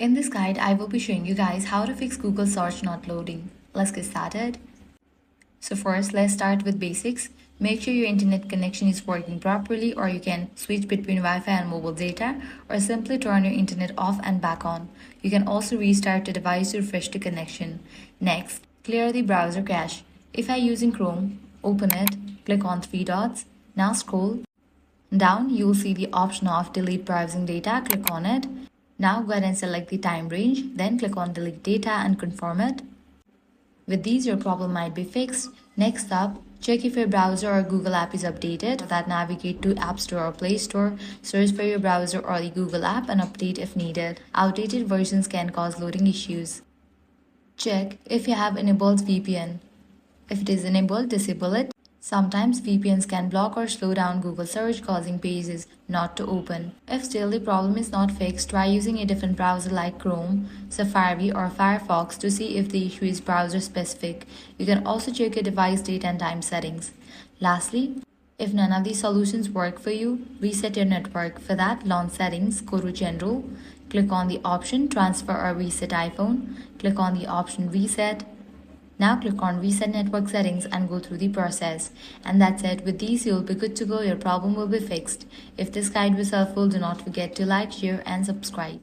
In this guide, I will be showing you guys how to fix Google search not loading. Let's get started. So first, let's start with basics. Make sure your internet connection is working properly, or you can switch between Wi-Fi and mobile data, or simply turn your internet off and back on. You can also restart the device to refresh the connection. Next, clear the browser cache. If I use in Chrome, open it, click on three dots. Now scroll down, you will see the option of delete browsing data. Click on it. Now go ahead and select the time range, then click on delete data and confirm it. With these, your problem might be fixed. Next up, check if your browser or Google app is updated. For that, navigate to App Store or Play Store, search for your browser or the Google app and update if needed. Outdated versions can cause loading issues. Check if you have enabled VPN. If it is enabled, disable it. Sometimes VPNs can block or slow down Google search, causing pages not to open. If still the problem is not fixed, try using a different browser like Chrome, Safari, or Firefox to see if the issue is browser specific. You can also check your device date and time settings. Lastly, if none of these solutions work for you, reset your network. For that, launch settings, go to General, click on the option Transfer or Reset iPhone, click on the option Reset. Now click on Reset Network Settings and go through the process. And that's it. With these, you'll be good to go. Your problem will be fixed. If this guide was helpful, do not forget to like, share, and subscribe.